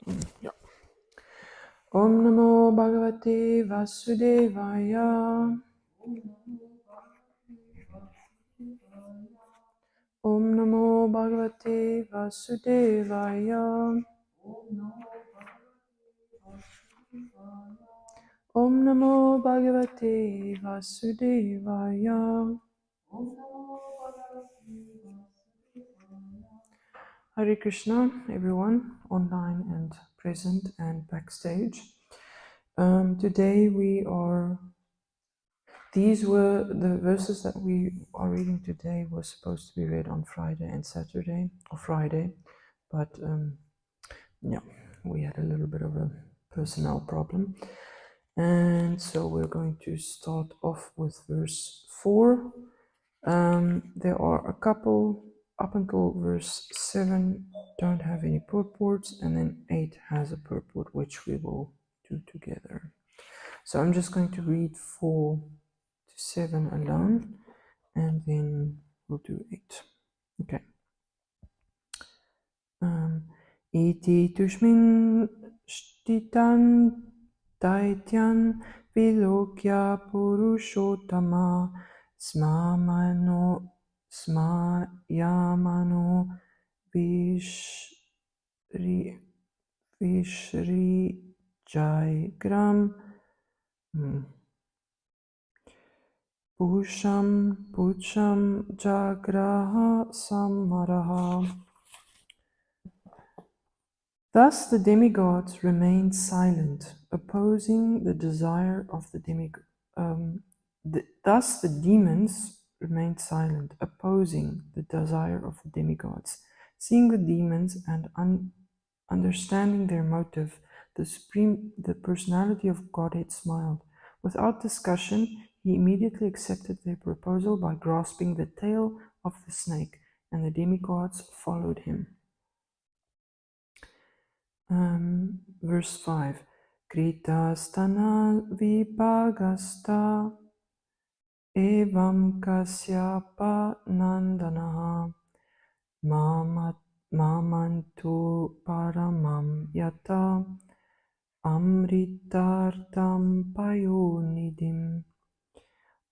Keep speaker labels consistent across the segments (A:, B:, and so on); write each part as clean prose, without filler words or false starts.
A: Yeah. Om Namo Bhagavate Vasudevaya. Om Namo Bhagavate Vasudevaya. Om Namo Bhagavate Vasudevaya. Hare Krishna, everyone, online and present and backstage. Today these were the verses that we are reading today were supposed to be read on Friday and Saturday, or Friday, but yeah, we had a little bit of a personnel problem. And so we're going to start off with verse 4. There are a couple up until verse 7 don't have any purports, and then 8 has a purport, which we will do together. So I'm just going to read 4 to 7 alone, and then we'll do 8. Okay. Iti tushmin shtitan daityan vilokya purushottama smayamano vishri jaigram pucham jagraha samaraha. Thus the demigods remained silent, opposing the desire of the Thus the demons remained silent, opposing the desire of the demigods. Seeing the demons and understanding their motive, the personality of Godhead smiled. Without discussion, he immediately accepted their proposal by grasping the tail of the snake, and the demigods followed him. Verse 5. Krita stana vipagasta evam kasyapa nandanaha mamantu paramam yata amritartam payonidim.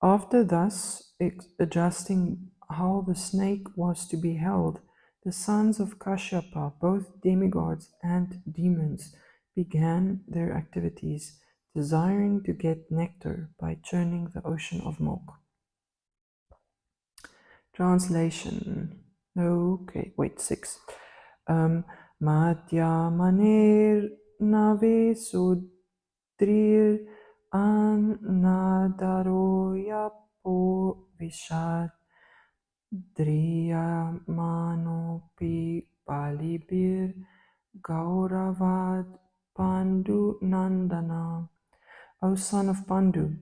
A: After thus adjusting how the snake was to be held, the sons of Kashyapa, both demigods and demons, began their activities, desiring to get nectar by churning the ocean of milk. Translation. Okay, wait, 6. Madhya manir nave sudrir Anadaroyapo Vishad Driyamanopi Palibir Gauravad Pandu Nandana. O son of Pandu,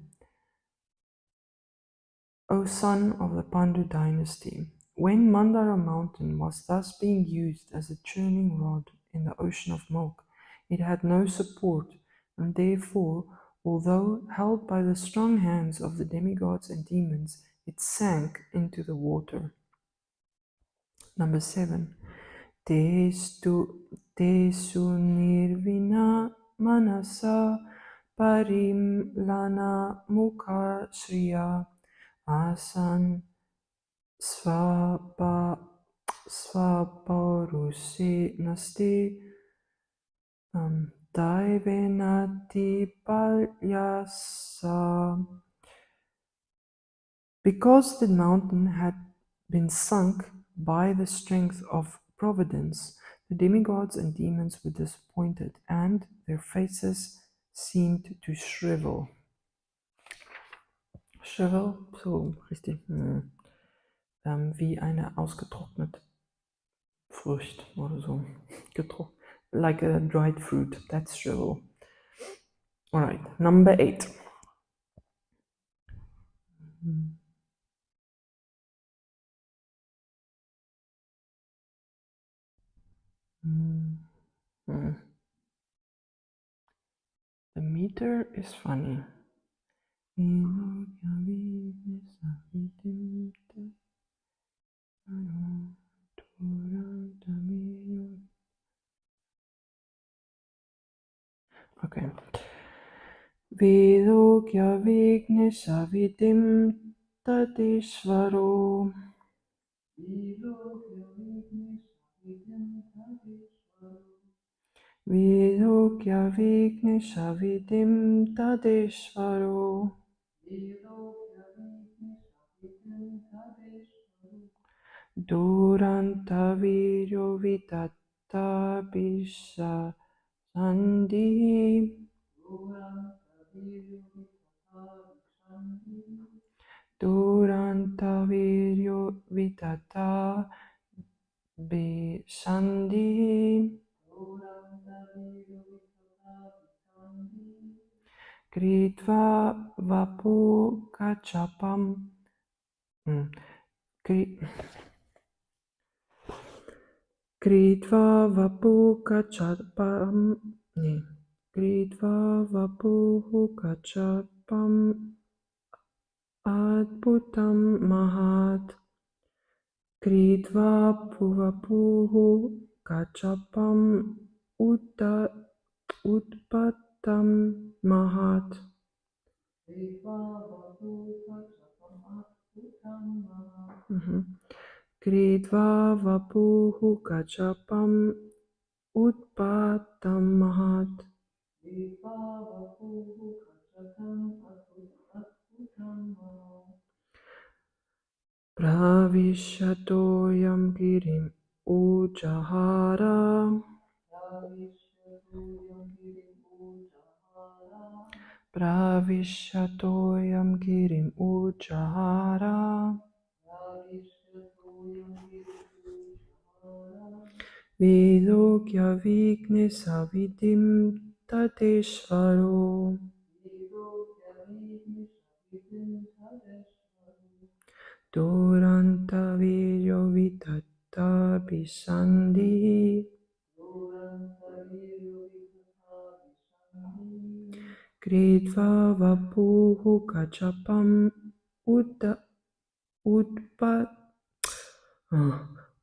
A: O son of the Pandu dynasty, when Mandara mountain was thus being used as a churning rod in the ocean of milk, it had no support, and therefore, although held by the strong hands of the demigods and demons, it sank into the water. Number 7. Tesu nirvina manasa parim lana mukha shriya asan svaparuse nasti daivenati palyasa. Because the mountain had been sunk by the strength of providence, the demigods and demons were disappointed, and their faces seemed to shrivel. Shrivel, so richtig, wie eine ausgetrocknete Frucht oder so. Like a dried fruit, that's shrivel. Alright, number 8. The meter is funny. Okay. Vilokya Vignesha Vidim Tadishvaro. Vilokya Vignesha Vidim Tadishvaro. Duranta Viryo Vitatta Bisha Sandhi. Duranta Viryo Vitatta Bisandhi. Kritva Vapu Kachapam. Kritva Vapu Kachapam. Kritva Vapu Kachapam Adbhutam Mahat. Kritva Puvapuhu Kachapam Utpatam Mahat. Kritva Vapuhu Kachapam Utpatam Mahat. Pravishatoyam girim ujahara. Pravishatoyam girim ujahara. Vilokya Vignesa Vidim Tadeshvaro. Duranta Viryo Vitatta Bisandhi. Kritva Vapuhu Kachapam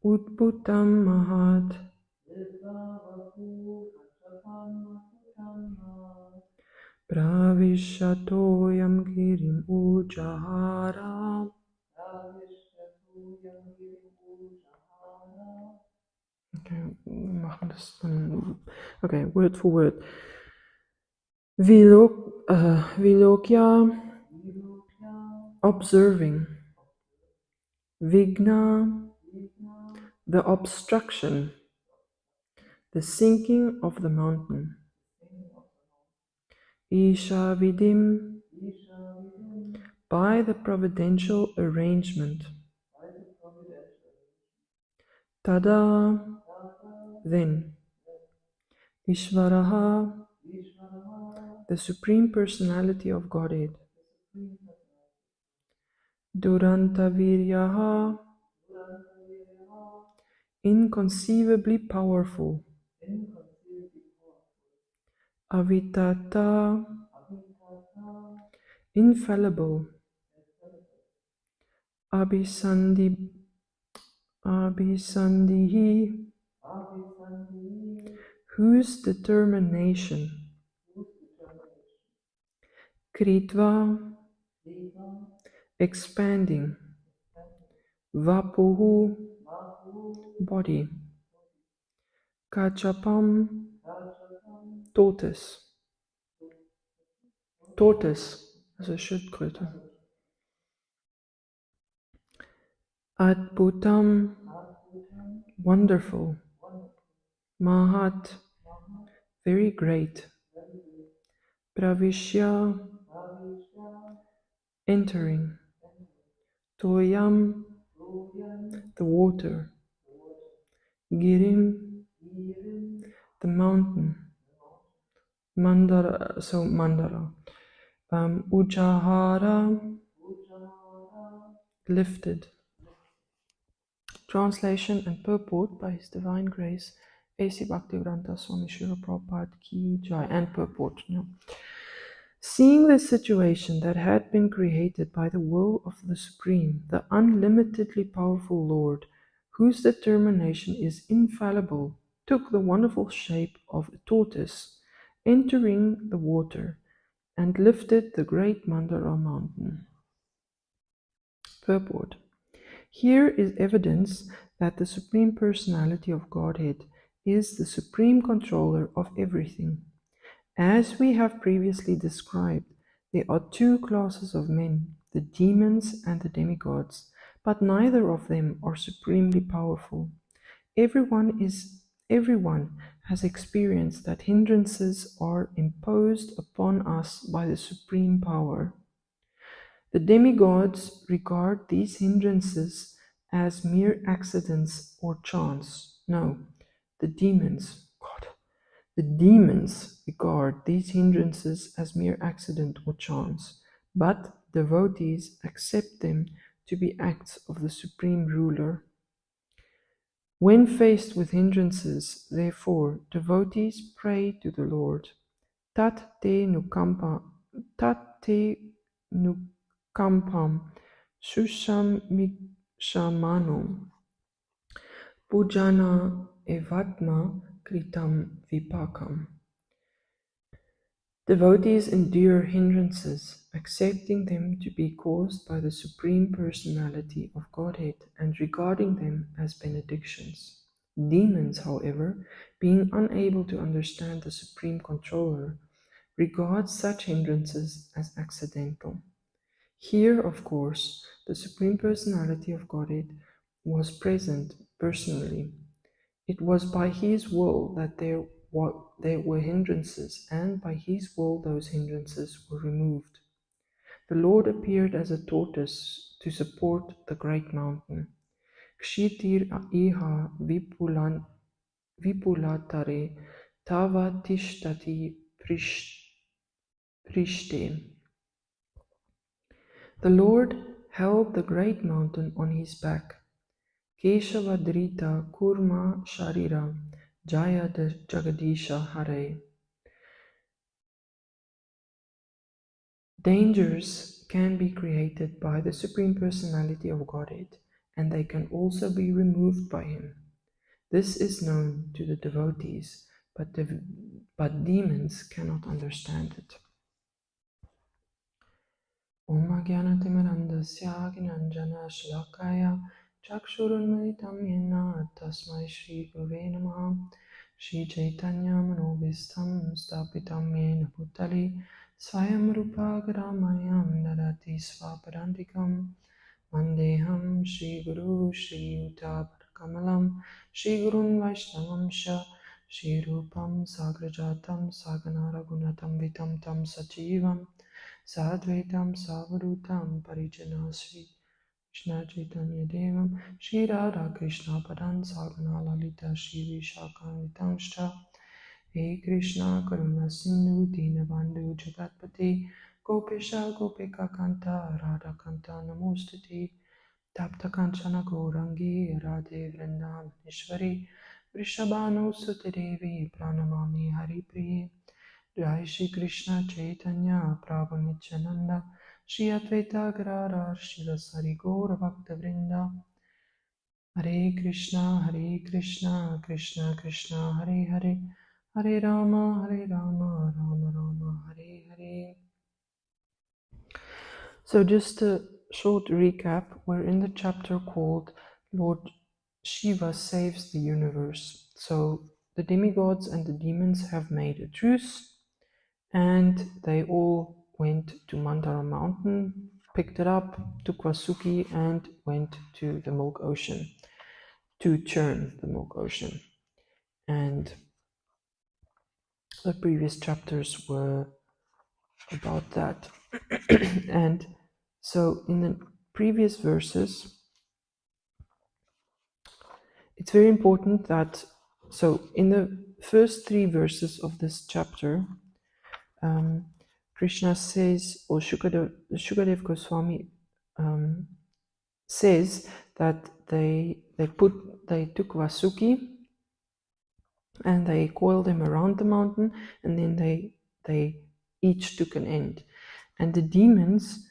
A: Utputam Mahat. Pravishatoyam girim ujahara. Okay, wir machen das dann. Okay, Word for Word. Vilokya, observing. Vigna, the obstruction, the sinking of the mountain. Isha Vidim, by the providential arrangement. Tada, then. Ishvaraha, the Supreme Personality of Godhead. Durantaviryaha, inconceivably powerful. Avitata, infallible. Abhisandhihi, whose determination. Kritva, expanding. Vapuhu, body. Kachapam, tortoise. Tortoise, also Schildkröte. Adbhutam, wonderful. Mahat, very great. Pravishya, entering. Toyam, the water. Girim, the mountain. Mandara, so Mandara. Ujahara, lifted. Translation and purport by His Divine Grace, A.C. Bhaktivedanta Swami Srila Prabhupada Ki Jai, and purport. Yeah. Seeing the situation that had been created by the will of the Supreme, the unlimitedly powerful Lord, whose determination is infallible, took the wonderful shape of a tortoise entering the water, and lifted the great Mandara mountain. Purport. Here is evidence that the Supreme Personality of Godhead is the supreme controller of everything. As we have previously described, there are two classes of men, the demons and the demigods, but neither of them are supremely powerful. Everyone has experienced that hindrances are imposed upon us by the supreme power. The demigods regard these hindrances as mere accidents or chance. No, the demons regard these hindrances as mere accident or chance, but devotees accept them to be acts of the Supreme Ruler. When faced with hindrances, therefore, devotees pray to the Lord. Tat te nukampam sushamikshamanom pujana evatma kritam vipakam. Devotees endure hindrances, accepting them to be caused by the Supreme Personality of Godhead and regarding them as benedictions. Demons, however, being unable to understand the Supreme Controller, regard such hindrances as accidental. Here, of course, the Supreme Personality of Godhead was present personally. It was by His will that there were hindrances, and by His will those hindrances were removed. The Lord appeared as a tortoise to support the great mountain. Kshitir iha vipulatare tava tishtati prishte. The Lord held the great mountain on His back. Keshavadrita kurma sharira jaya jagadisha hare. Dangers can be created by the Supreme Personality of Godhead, and they can also be removed by Him. This is known to the devotees, but demons cannot understand it. Om Jnanatimirandasya Gnanjana Shlakaya Chakshurunmilitam Yena Tasmai Shri Gurave Namaha. Shri Chaitanya Manobhistam Stapitam Yena Bhutale Swayam Rupa Garamayam Dadati Svapadantikam Vandeham Shri Guru Shri Yuta Kamalam Shri Gurun Vaishnavam Sha Shri Rupam Sagrajatam Saganara Gunatam Vitam Tam Sajivam Sadvaitam Savadutam Parijana Sri Krishna Chaitanya Devam Shri Radha Krishna Padan Sagana Lalita Shri Vishakanitamshta He Krishna Karuna Sindhu Dinabandhu Jagatpati Gopisha Gopika Kanta Radha Kanta Namostati Tapta Kanchana Gourangi Radhe Vrindavaneshwari Vrishabhanu Sute Devi Pranamami Hari Priye Jai Shri Krishna Chaitanya Prabhu Nityananda Shri Advaita Gadadhar Shivasari Gaura Bhakta Vrinda Hare Krishna Krishna Krishna Hare Hare Hare Rama Rama Rama Hare Hare. So just a short recap, we're in the chapter called Lord Shiva Saves the Universe. So the demigods and the demons have made a truce, and they all went to Mandara mountain, picked it up, took Vasuki, and went to the Milk Ocean to churn the Milk Ocean. And the previous chapters were about that. And so in the previous verses, it's very important that, so in the first 3 verses of this chapter, Krishna says, or Shukadev Goswami says that they took Vasuki and they coiled him around the mountain, and then they each took an end. And the demons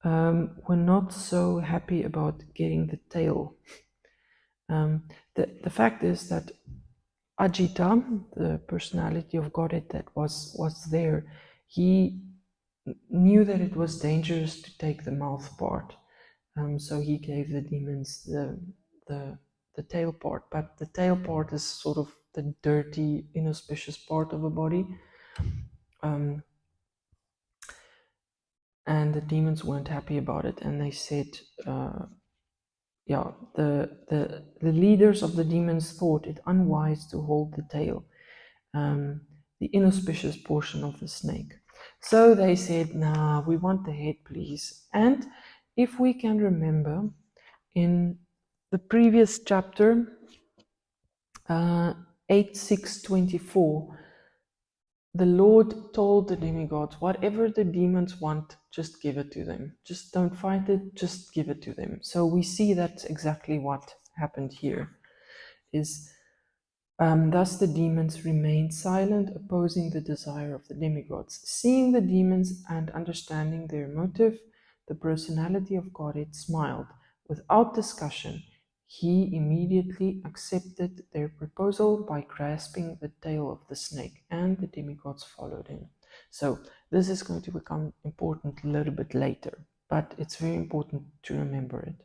A: were not so happy about getting the tail. The fact is that Ajita, the personality of Godhead that was there, he knew that it was dangerous to take the mouth part, so he gave the demons the tail part. But the tail part is sort of the dirty, inauspicious part of a body, and the demons weren't happy about it, and they said, yeah, the leaders of the demons thought it unwise to hold the tail, the inauspicious portion of the snake. So they said, nah, we want the head, please. And if we can remember, in the previous chapter, 8:6:24, the Lord told the demigods, whatever the demons want, just give it to them. Just don't fight it, just give it to them. So we see that's exactly what happened here. Thus the demons remained silent, opposing the desire of the demigods. Seeing the demons and understanding their motive, the personality of Godhead smiled. Without discussion, he immediately accepted their proposal by grasping the tail of the snake, and the demigods followed him. So this is going to become important a little bit later, but it's very important to remember it.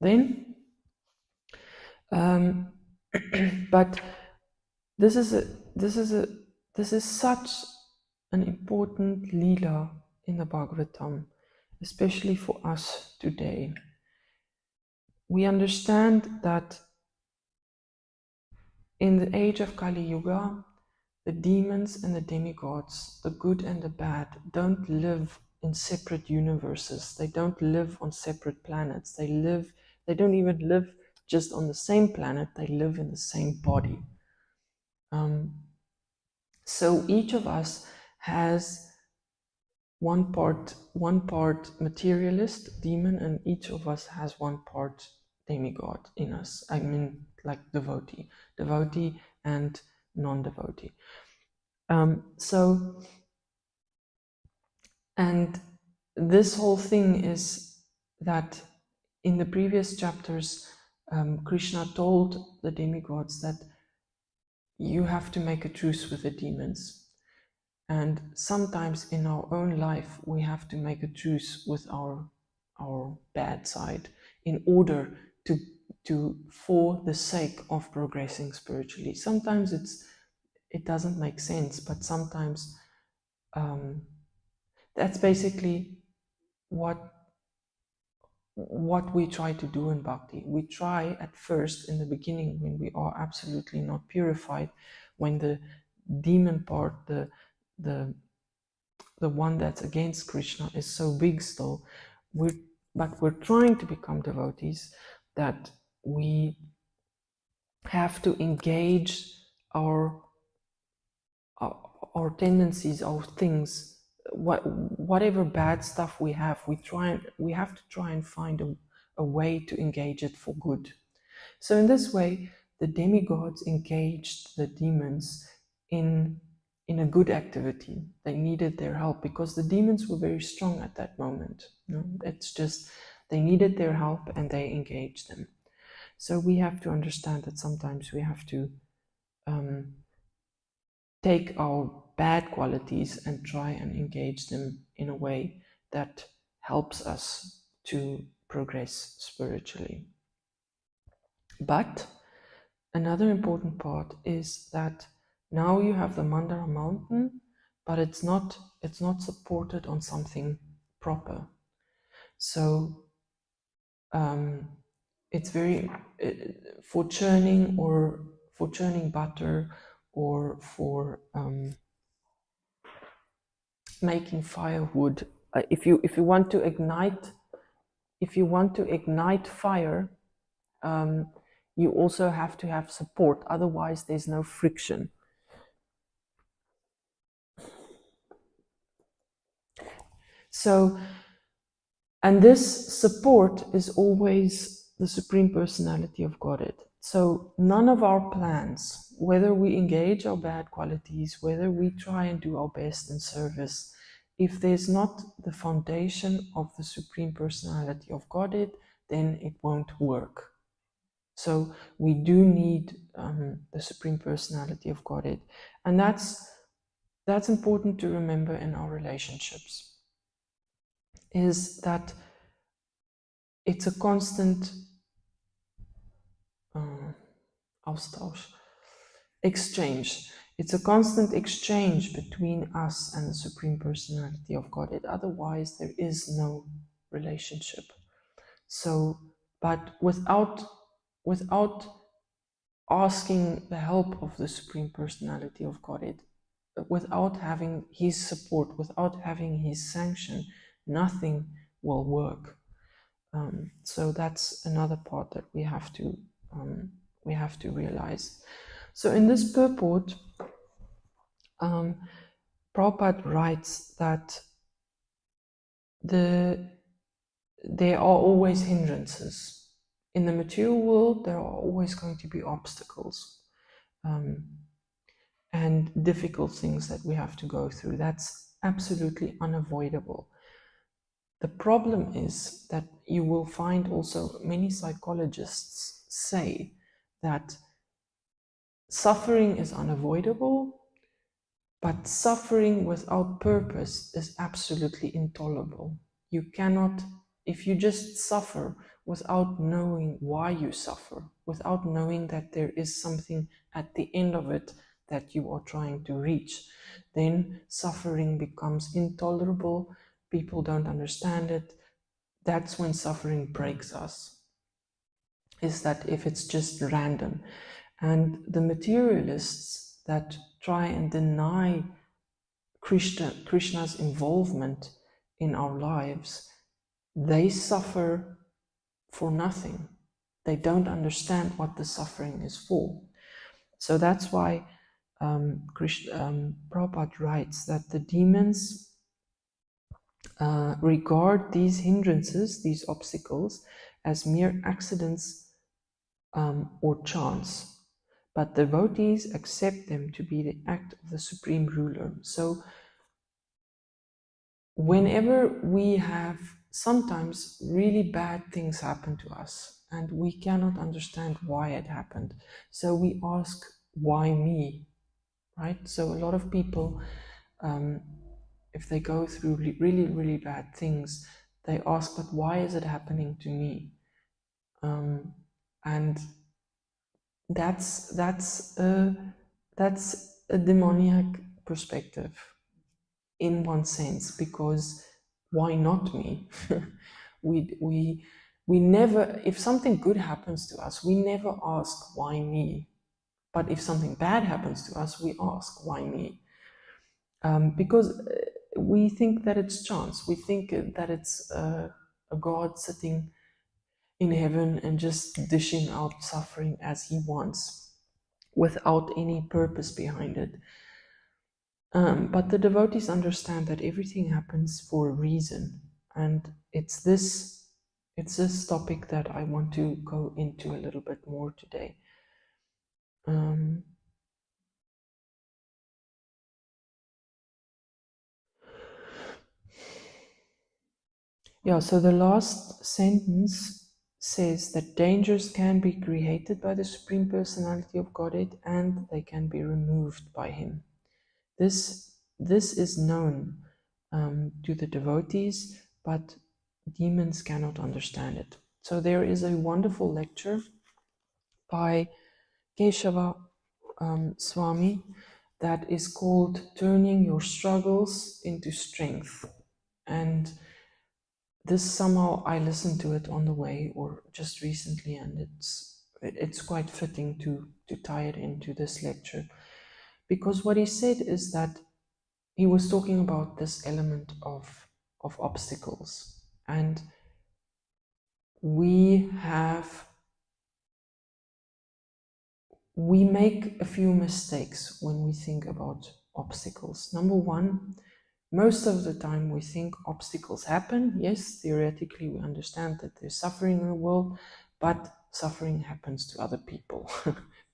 A: Then, but this is such an important lila in the Bhagavatam, especially for us today. We understand that in the age of Kali Yuga, the demons and the demigods, the good and the bad, don't live in separate universes. They don't live on separate planets. They don't even live just on the same planet. They live in the same body. So each of us has one part materialist, demon, and each of us has one part demigod in us. I mean, like devotee and non-devotee. And this whole thing is that in the previous chapters, Krishna told the demigods that you have to make a truce with the demons. And sometimes in our own life, we have to make a truce with our bad side in order for the sake of progressing spiritually. Sometimes it doesn't make sense, but sometimes that's basically what we try to do in bhakti. We try at first, in the beginning, when we are absolutely not purified, when the demon part, the one that's against Krishna is so big still, but we're trying to become devotees, that we have to engage our tendencies, our things, whatever bad stuff we have, we have to try and find a way to engage it for good. So in this way, the demigods engaged the demons in a good activity. They needed their help because the demons were very strong at that moment. It's just they needed their help and they engaged them. So we have to understand that sometimes we have to take our bad qualities and try and engage them in a way that helps us to progress spiritually. But another important part is that now you have the Mandara mountain, but it's not supported on something proper. So it's very for churning butter, or for making firewood. If you want to ignite fire, you also have to have support. Otherwise, there's no friction. So, and this support is always the Supreme Personality of Godhead. So none of our plans, whether we engage our bad qualities, whether we try and do our best in service, if there's not the foundation of the Supreme Personality of Godhead, then it won't work. So we do need the Supreme Personality of Godhead, and that's important to remember in our relationships, is that it's a constant austausch, exchange. It's a constant exchange between us and the Supreme Personality of Godhead. Otherwise, there is no relationship. So, but without asking the help of the Supreme Personality of Godhead, without having His support, without having His sanction, nothing will work. So that's another part that we have to realize. So in this purport, Prabhupada writes that there are always hindrances. In the material world, there are always going to be obstacles and difficult things that we have to go through. That's absolutely unavoidable. The problem is that you will find also many psychologists say that suffering is unavoidable, but suffering without purpose is absolutely intolerable. You cannot, if you just suffer without knowing why you suffer, without knowing that there is something at the end of it that you are trying to reach, then suffering becomes intolerable. People don't understand it. That's when suffering breaks us, is that if it's just random. And the materialists that try and deny Krishna's involvement in our lives, they suffer for nothing. They don't understand what the suffering is for. So that's why Prabhupada writes that the demons regard these hindrances, these obstacles, as mere accidents or chance, but devotees accept them to be the act of the Supreme Ruler. So whenever we have sometimes really bad things happen to us and we cannot understand why it happened, so we ask, why me? Right? So a lot of people, if they go through really, really bad things, they ask, but why is it happening to me? And that's a demoniac perspective in one sense, because why not me? we never, if something good happens to us, we never ask why me. But if something bad happens to us, we ask why me, because we think that it's chance. We think that it's a God sitting in heaven and just dishing out suffering as he wants, without any purpose behind it. But the devotees understand that everything happens for a reason, and it's this topic that I want to go into a little bit more today. Yeah, so the last sentence says that dangers can be created by the Supreme Personality of Godhead and they can be removed by him. This is known to the devotees, but demons cannot understand it. So there is a wonderful lecture by Keshava Swami that is called Turning Your Struggles into Strength. And this, somehow I listened to it on the way or just recently, and it's quite fitting to tie it into this lecture, because what he said is that he was talking about this element of obstacles, and we make a few mistakes when we think about obstacles. Number one, most of the time we think obstacles happen. Yes, theoretically we understand that there's suffering in the world, but suffering happens to other people.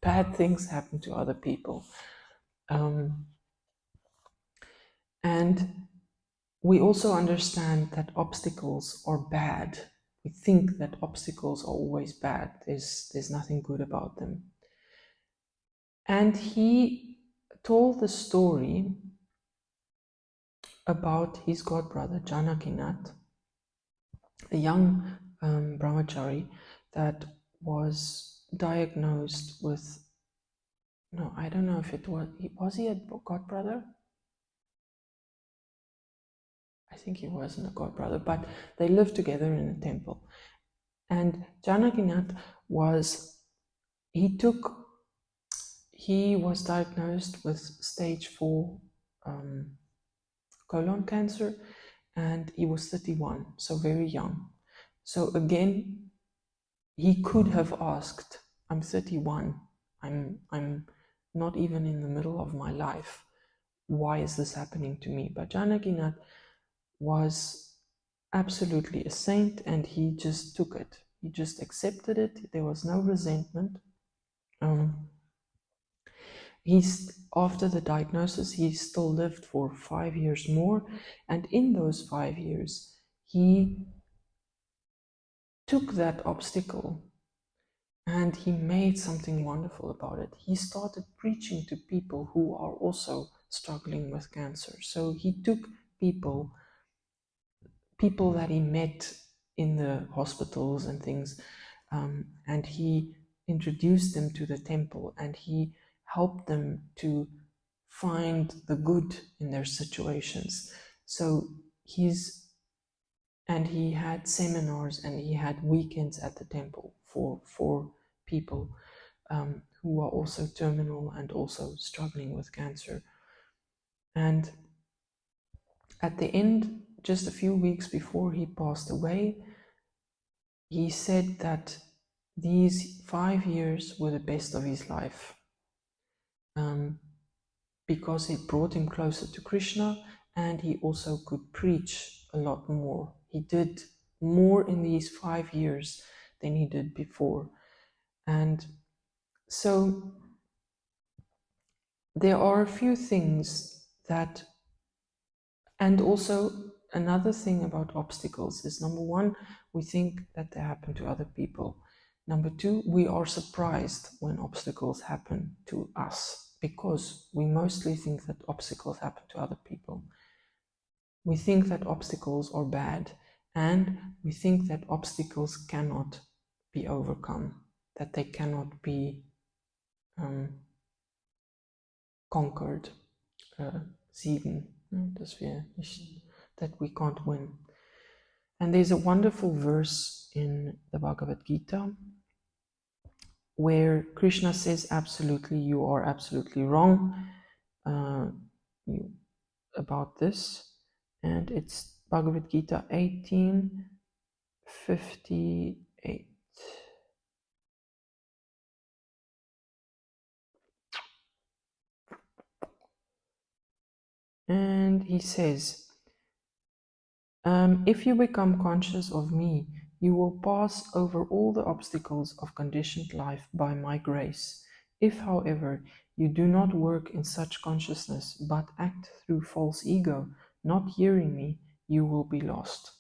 A: Bad things happen to other people. And we also understand that obstacles are bad. we think that obstacles are always bad. There's nothing good about them. And he told the story about his godbrother Janakinath, a young brahmachari that was diagnosed with, no, I don't know if it was he a godbrother? I think he wasn't a godbrother, but they lived together in a temple. And Janakinath he was diagnosed with stage 4 colon cancer, and he was 31, so very young. So again, he could have asked, I'm 31, I'm not even in the middle of my life. Why is this happening to me? But Janakinath was absolutely a saint, and he just took it. He just accepted it. There was no resentment. After the diagnosis, he still lived for 5 years more, and in those 5 years, he took that obstacle and he made something wonderful about it. He started preaching to people who are also struggling with cancer. So he took people that he met in the hospitals and things, and he introduced them to the temple, and he helped them to find the good in their situations. So he had seminars, and he had weekends at the temple for people who are also terminal and also struggling with cancer. And at the end, just a few weeks before he passed away, he said that these 5 years were the best of his life, because it brought him closer to Krishna, and he also could preach a lot more. He did more in these 5 years than he did before. And so there are a few things that, and also another thing about obstacles is, number one, we think that they happen to other people. Number two, we are surprised when obstacles happen to us, because we mostly think that obstacles happen to other people. We think that obstacles are bad, and we think that obstacles cannot be overcome, that they cannot be conquered, siegen, that we can't win. And there's a wonderful verse in the Bhagavad Gita where Krishna says, absolutely, you are absolutely wrong about this. And it's Bhagavad Gita 18:58. And he says, if you become conscious of me, you will pass over all the obstacles of conditioned life by my grace. If, however, you do not work in such consciousness, but act through false ego, not hearing me, you will be lost.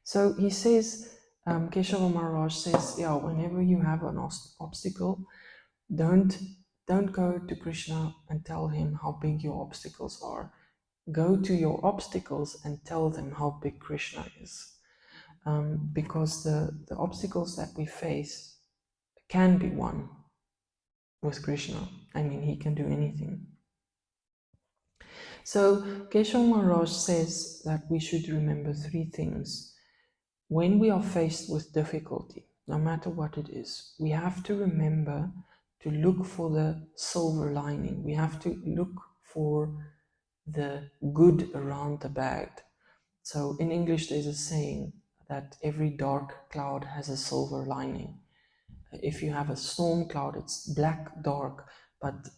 A: So he says, Keshava Maharaj says, yeah, whenever you have an obstacle, don't go to Krishna and tell him how big your obstacles are. Go to your obstacles and tell them how big Krishna is. Because the obstacles that we face can be won with Krishna. I mean, he can do anything. So Keshav Maharaj says that we should remember 3 things. When we are faced with difficulty, no matter what it is, we have to remember to look for the silver lining. We have to look for the good around the bad. So in English, there's a saying that every dark cloud has a silver lining. If you have a storm cloud, it's black, dark, but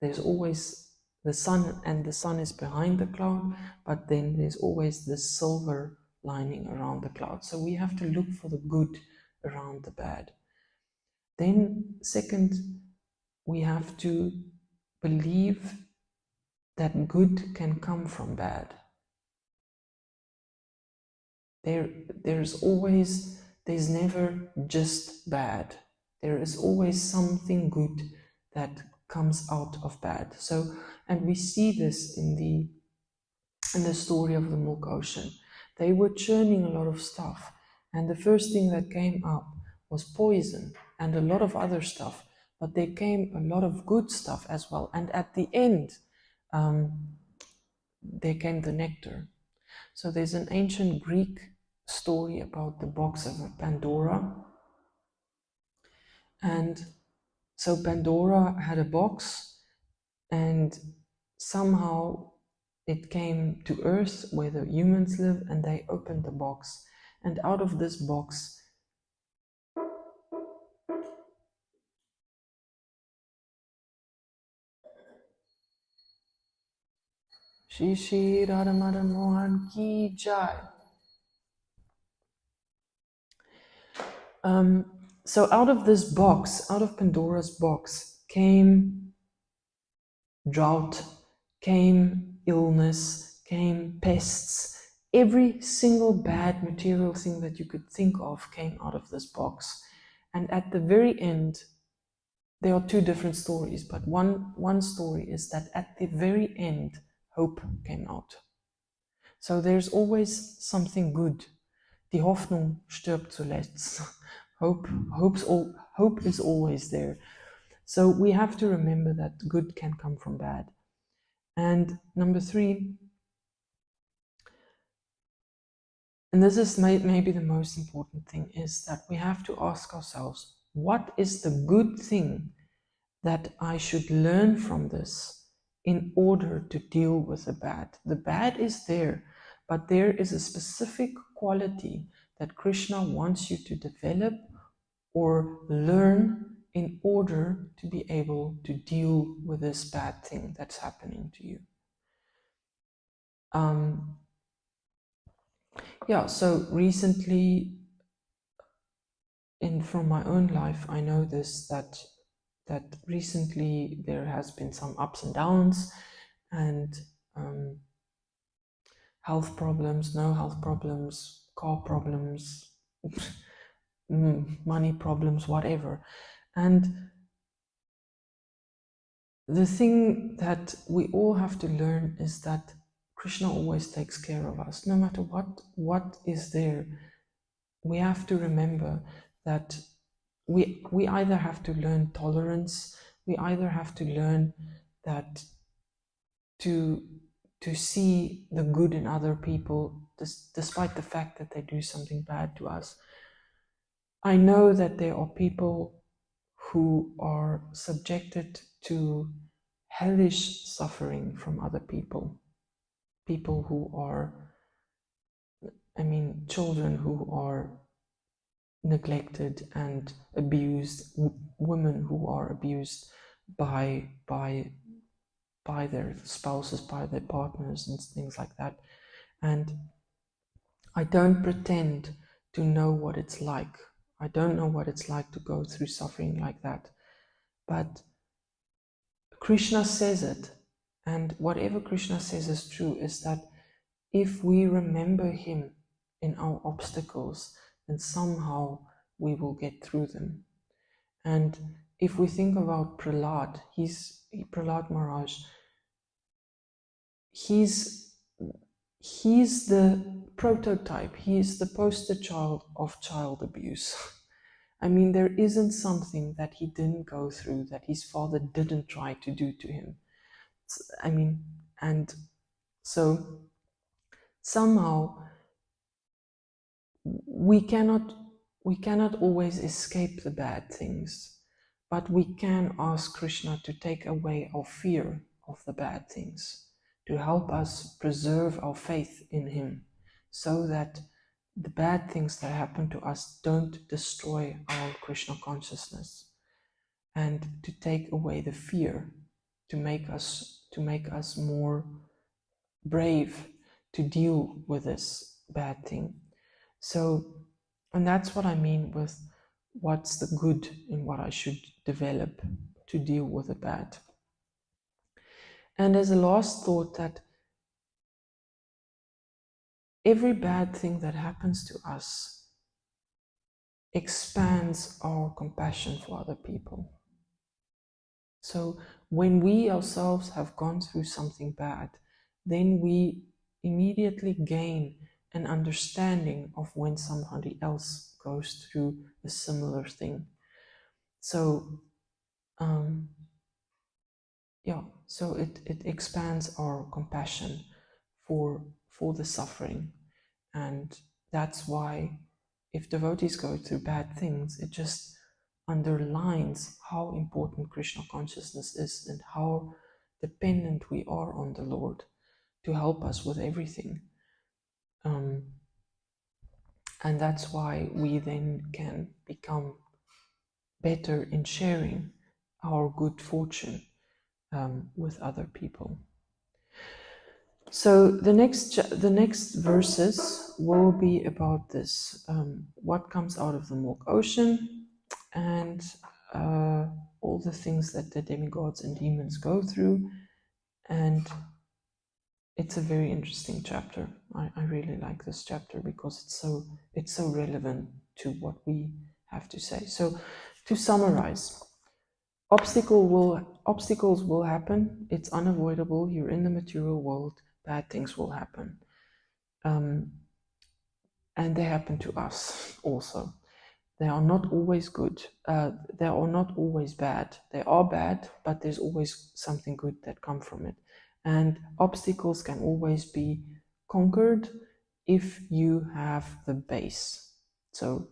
A: there's always the sun, and the sun is behind the cloud, but then there's always the silver lining around the cloud. So we have to look for the good around the bad. Then second, we have to believe that good can come from bad. There's always there's never just bad. There is always something good that comes out of bad. So, and we see this in the story of the Milk Ocean. They were churning a lot of stuff, and the first thing that came up was poison and a lot of other stuff, but there came a lot of good stuff as well. And at the end, there came the nectar. So there's an ancient Greek story about the box of Pandora. And so Pandora had a box, and somehow it came to Earth where the humans live, and they opened the box. And out of this box, Shishi Radhamada Mohan Ki Jai. So out of this box, out of Pandora's box, came drought, came illness, came pests. Every single bad material thing that you could think of came out of this box. And at the very end, there are two different stories, but one story is that at the very end, hope came out. So there's always something good. Die Hoffnung stirbt zuletzt. Hope is always there. So we have to remember that good can come from bad. And number 3, and this is maybe the most important thing, is that we have to ask ourselves, what is the good thing that I should learn from this in order to deal with the bad? The bad is there, but there is a specific quality that Krishna wants you to develop or learn in order to be able to deal with this bad thing that's happening to you. So recently, from my own life, I know this, that recently there has been some ups and downs, and health problems, no health problems, car problems, money problems, whatever. And the thing that we all have to learn is that Krishna always takes care of us, no matter what is there. We have to remember that we either have to learn tolerance, we either have to learn that to see the good in other people, despite the fact that they do something bad to us. I know that there are people who are subjected to hellish suffering from other people. People who are, children who are neglected and abused, women who are abused by their spouses, by their partners, and things like that. And I don't pretend to know what it's like. I don't know what it's like to go through suffering like that. But Krishna says it, and whatever Krishna says is true, is that if we remember him in our obstacles, then somehow we will get through them. And if we think about Prahlad, Prahlad Maharaj, he's the prototype, he's the poster child of child abuse. There isn't something that he didn't go through, that his father didn't try to do to him. And so somehow we cannot always escape the bad things, but we can ask Krishna to take away our fear of the bad things, to help us preserve our faith in him, so that the bad things that happen to us don't destroy our Krishna consciousness, and to take away the fear, to make us more brave to deal with this bad thing. So, and that's what I mean with what's the good in what I should develop to deal with the bad. And as a last thought, that every bad thing that happens to us expands our compassion for other people. So when we ourselves have gone through something bad, then we immediately gain an understanding of when somebody else goes through a similar thing. So so it expands our compassion for the suffering. And that's why if devotees go through bad things, it just underlines how important Krishna consciousness is and how dependent we are on the Lord to help us with everything. And that's why we then can become better in sharing our good fortune with other people. So the next verses will be about this, what comes out of the milk ocean, and all the things that the demigods and demons go through. And it's a very interesting chapter. I really like this chapter because it's so relevant to what we have to say. So to summarize, obstacles will happen. It's unavoidable. You're in the material world. Bad things will happen. And they happen to us also. They are not always good. They are not always bad. They are bad, but there's always something good that comes from it. And obstacles can always be conquered if you have the base. So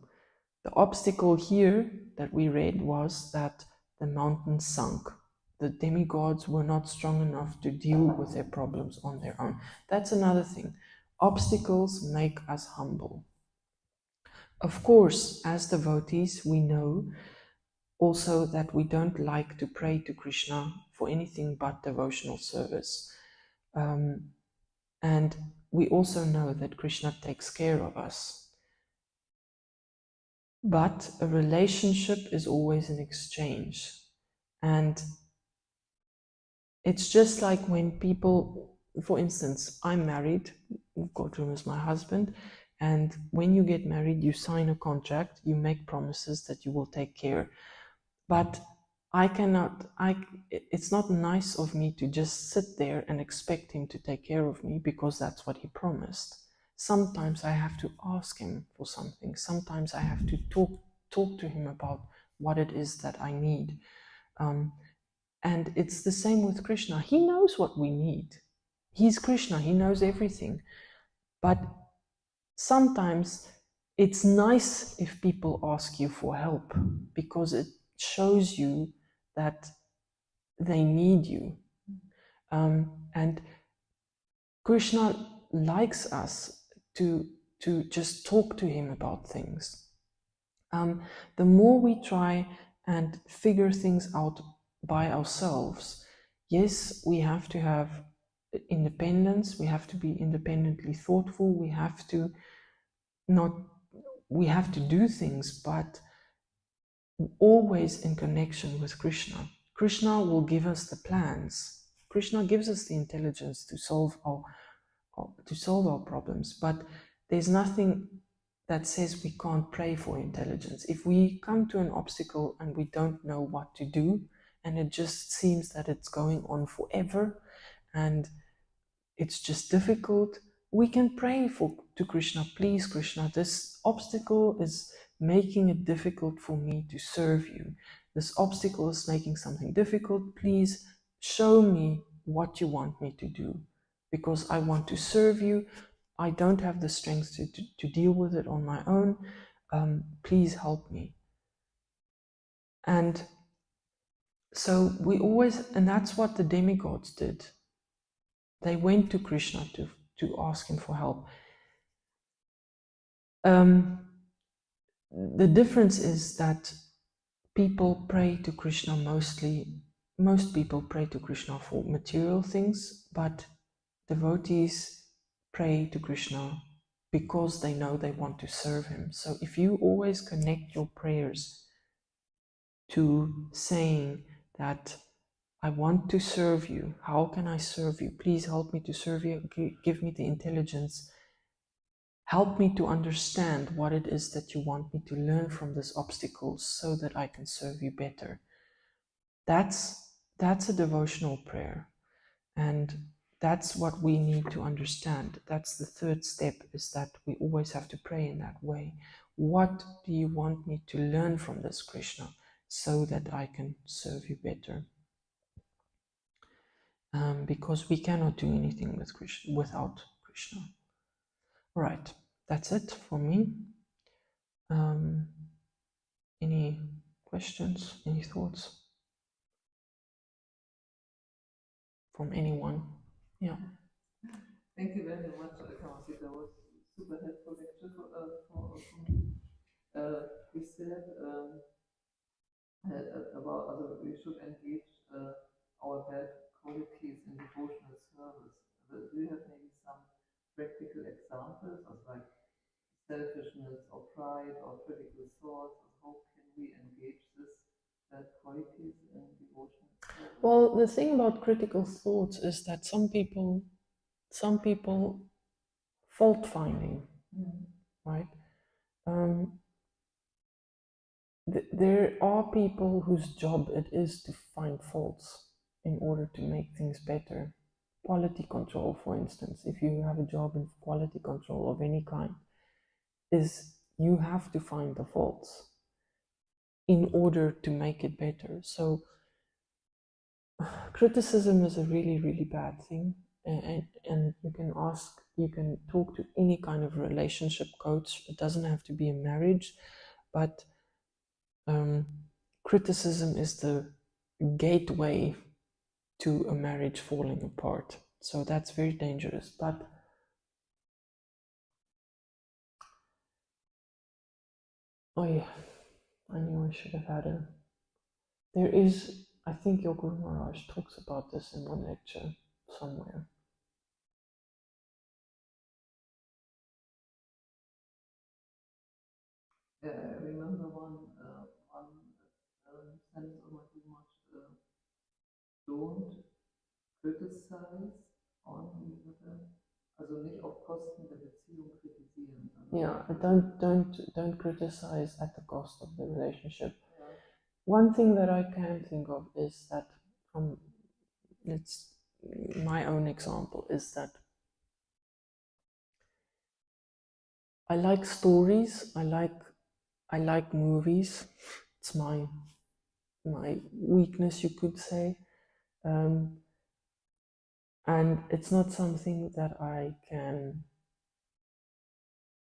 A: the obstacle here that we read was that the mountain sunk. The demigods were not strong enough to deal with their problems on their own. That's another thing. Obstacles make us humble. Of course, as devotees, we know also that we don't like to pray to Krishna for anything but devotional service. And we also know that Krishna takes care of us. But a relationship is always an exchange. And it's just like when people, for instance, I'm married, Gotram is my husband, and when you get married, you sign a contract, you make promises that you will take care. But it's not nice of me to just sit there and expect him to take care of me because that's what he promised. Sometimes I have to ask him for something. Sometimes I have to talk to him about what it is that I need. And it's the same with Krishna. He knows what we need. He's Krishna, he knows everything. But sometimes it's nice if people ask you for help because it shows you that they need you. And Krishna likes us to just talk to him about things. The more we try and figure things out by ourselves, yes, we have to have independence, we have to be independently thoughtful, we have to do things, but always in connection with Krishna. Krishna will give us the plans. Krishna gives us the intelligence to solve our problems, but there's nothing that says we can't pray for intelligence. If we come to an obstacle and we don't know what to do, and it just seems that it's going on forever, and it's just difficult, we can pray to Krishna, please Krishna, this obstacle is making it difficult for me to serve you. This obstacle is making something difficult. Please show me what you want me to do, because I want to serve you. I don't have the strength to deal with it on my own. Please help me. And so we always, and that's what the demigods did. They went to Krishna to ask him for help. The difference is that people pray to Krishna most people pray to Krishna for material things, but devotees pray to Krishna because they know they want to serve him. So if you always connect your prayers to saying that I want to serve you, how can I serve you? Please help me to serve you, give me the intelligence. Help me to understand what it is that you want me to learn from this obstacle so that I can serve you better. That's a devotional prayer. And that's what we need to understand. That's the third step, is that we always have to pray in that way. What do you want me to learn from this, Krishna, so that I can serve you better? Because we cannot do anything with Krishna, without Krishna. All right, that's it for me. Any questions, any thoughts from anyone? Yeah.
B: Thank you very much, Kamasi. That was super helpful lecture for me. We said about we should engage our bad qualities in devotional service. Do you have maybe some practical examples of like selfishness or pride or critical thoughts? How can we engage this bad qualities in devotional service?
A: Well, the thing about critical thoughts is that some people fault finding, right? There are people whose job it is to find faults in order to make things better. Quality control, for instance, if you have a job in quality control of any kind, is you have to find the faults in order to make it better. So criticism is a really, really bad thing. And you can talk to any kind of relationship coach. It doesn't have to be a marriage, but criticism is the gateway to a marriage falling apart. So that's very dangerous. But oh yeah, I knew I should have had a. There is, I think your Guru Maharaj talks about this in one lecture somewhere.
B: Yeah, I remember one sentence of my Guru Maharaj. Don't criticize on also nicht auf Kosten der Beziehung kritisieren.
A: Yeah, don't criticize at the cost of the relationship. Yeah. One thing that I can think of is that it's my own example is that I like stories. I like movies. It's my weakness, you could say. And it's not something that I can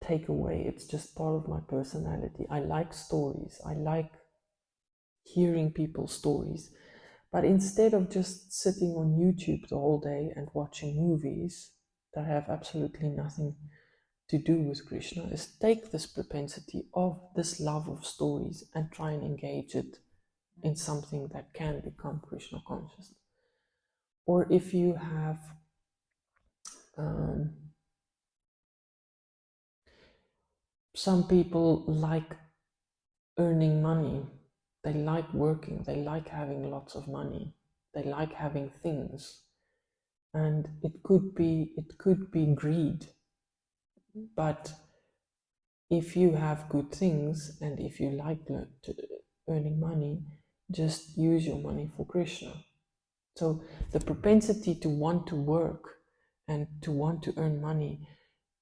A: take away. It's just part of my personality. I like stories. I like hearing people's stories. But instead of just sitting on YouTube the whole day and watching movies that have absolutely nothing to do with Krishna, is take this propensity of this love of stories and try and engage it in something that can become Krishna conscious. Or if you have some people like earning money, they like working, they like having lots of money, they like having things, and it could be greed. But if you have good things and if you like earning money, just use your money for Krishna. So the propensity to want to work and to want to earn money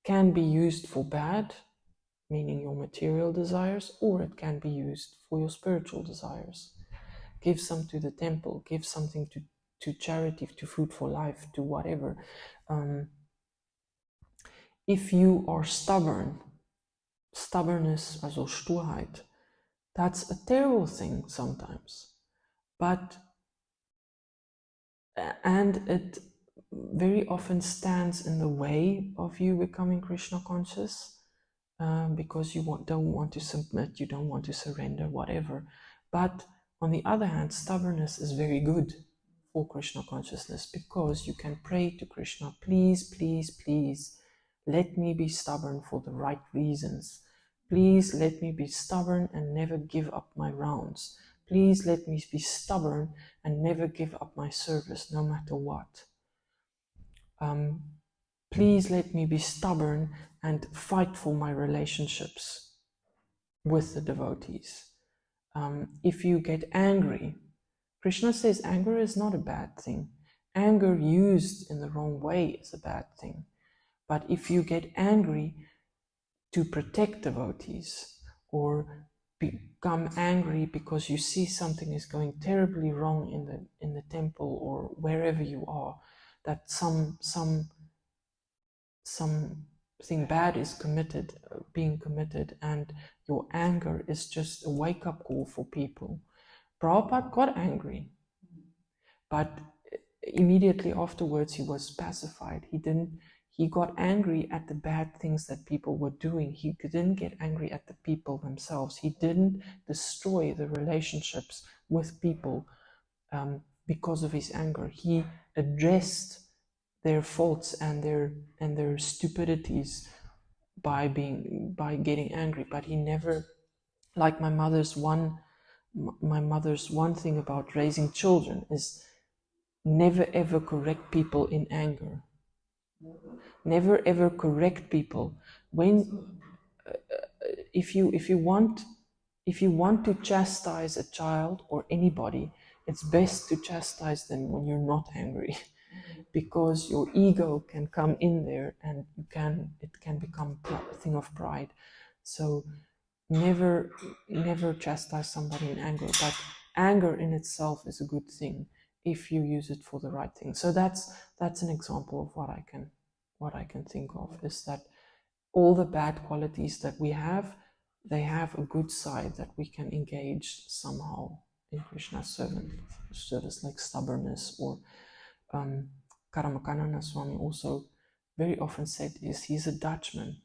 A: can be used for bad, meaning your material desires, or it can be used for your spiritual desires. Give some to the temple, give something to charity, to Food for Life, to whatever. If you are stubbornness, also Sturheit, that's a terrible thing sometimes. And it very often stands in the way of you becoming Krishna conscious, because you don't want to submit, you don't want to surrender, whatever. But on the other hand, stubbornness is very good for Krishna consciousness, because you can pray to Krishna, please, please, please, let me be stubborn for the right reasons. Please let me be stubborn and never give up my rounds. Please let me be stubborn and never give up my service, no matter what. please let me be stubborn and fight for my relationships with the devotees. If you get angry, Krishna says anger is not a bad thing. Anger used in the wrong way is a bad thing. But if you get angry to protect devotees, or become angry because you see something is going terribly wrong in the temple or wherever you are, that something bad is being committed, and your anger is just a wake-up call for people. Prabhupada got angry, but immediately afterwards he was pacified. He got angry at the bad things that people were doing. He didn't get angry at the people themselves. He didn't destroy the relationships with people because of his anger. He addressed their faults and their stupidities by getting angry. But he never, like my mother's one thing about raising children is never ever correct people in anger. Never ever correct people. When if you want to chastise a child or anybody, it's best to chastise them when you're not angry, because your ego can come in there and it can become a thing of pride. So never chastise somebody in anger, but anger in itself is a good thing if you use it for the right thing. So that's an example of what I can think of, is that all the bad qualities that we have, they have a good side that we can engage somehow in Krishna's service, like stubbornness. Or Karamakanana Swami also very often said he's a Dutchman.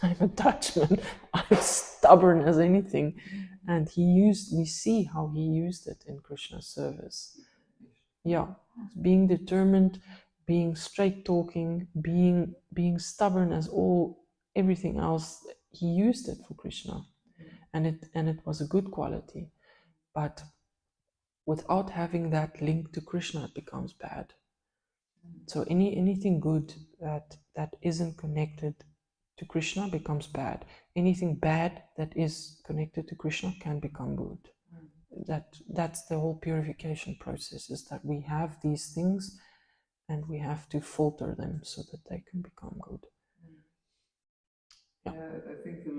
A: I'm a Dutchman. I'm stubborn as anything. And we see how he used it in Krishna's service. Yeah, being determined, being straight talking, being stubborn as everything else. He used it for Krishna, and it was a good quality. But without having that link to Krishna, it becomes bad. So anything good that isn't connected to Krishna becomes bad. Anything bad that is connected to Krishna can become good. That's the whole purification process, is that we have these things and we have to filter them so that they can become good.
B: Yeah, I think for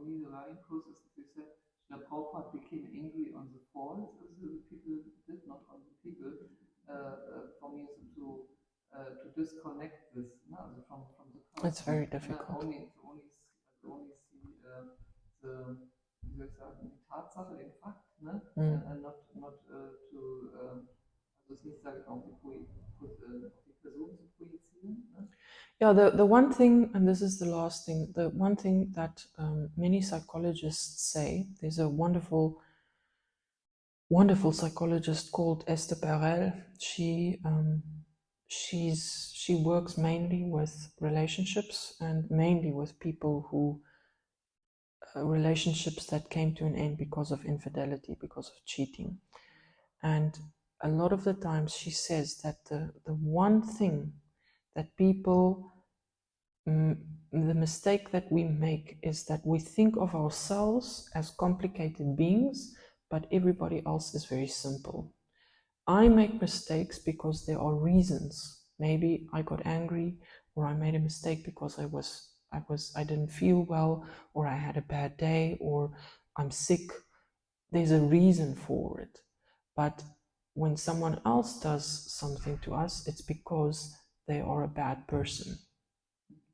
B: me the learning process, as you said, Prabhupada became angry on the faults as the people did, not on the people. For me, to disconnect this from the person.
A: It's very difficult.
B: Only see wie soll ich sagen, die Tatsache, den Fakt, ne? And not to also es nicht, sage ich auch, die Person zu projizieren. Ne?
A: Yeah, the one thing, and this is the last thing, the one thing that many psychologists say, there's a wonderful psychologist called Esther Perel. She works mainly with relationships, and mainly with people who relationships that came to an end because of infidelity, because of cheating. And a lot of the times she says that the one thing that people, the mistake that we make is that we think of ourselves as complicated beings, but everybody else is very simple. I make mistakes because there are reasons. Maybe I got angry, or I made a mistake because I didn't feel well, or I had a bad day, or I'm sick. There's a reason for it. But when someone else does something to us, it's because they are a bad person.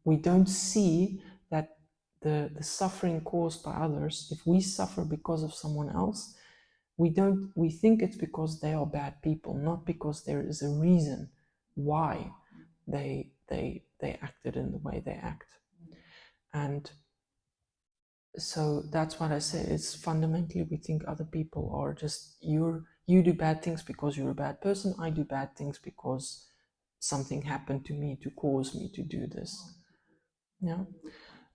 A: We don't see that the suffering caused by others, if we suffer because of someone else, we think it's because they are bad people, not because there is a reason why they acted in the way they act. And so that's what I say. It's fundamentally, we think other people are just, you do bad things because you're a bad person. I do bad things because something happened to me to cause me to do this. Yeah.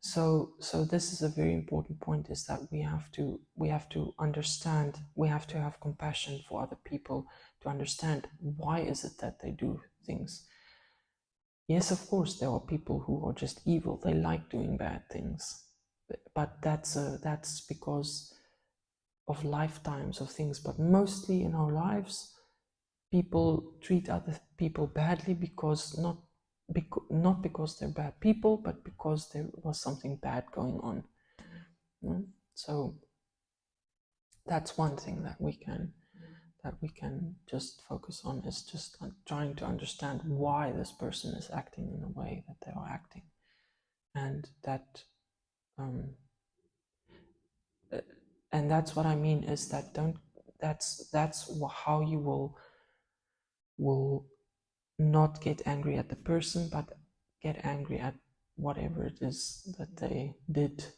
A: So this is a very important point, is that we have to understand, we have to have compassion for other people, to understand why is it that they do things. Yes, of course, there are people who are just evil. They like doing bad things, but that's because of lifetimes of things. But mostly in our lives, people treat other people badly because not because they're bad people, but because there was something bad going on. So that's one thing that we can just focus on, is just trying to understand why this person is acting in the way that they are acting, and that's what I mean, is that that's how you will not get angry at the person, but get angry at whatever it is that they did.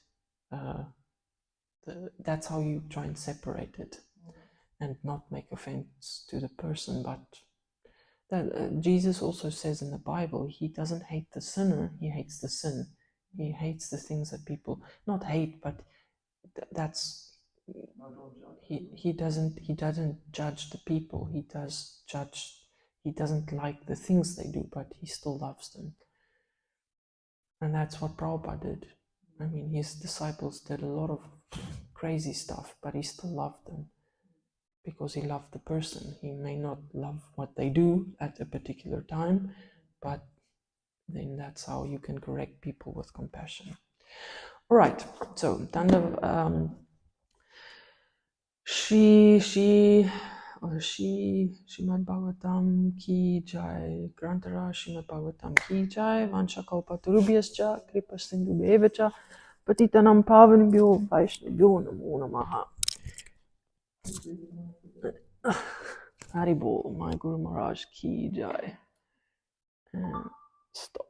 A: That's how you try and separate it and not make offense to the person. But Jesus also says in the Bible, he doesn't hate the sinner, he hates the sin. He hates the things that people, not hate, but that's he doesn't judge the people. He doesn't like the things they do, but he still loves them. And that's what Prabhupada did. I mean, his disciples did a lot of crazy stuff, but he still loved them because he loved the person. He may not love what they do at a particular time, but then that's how you can correct people with compassion. All right, so Tanda, Srimad Bhagavatam ki jai, Grantara Srimad Bhagavatam ki jai, Vanchakalpatarubhyascha, Kripa Sindhu Bevacha, Patitanam Pavanibhyo Vaishnavyo Namo Namaha. Haribol, my Guru Maharaj ki jai. And stop.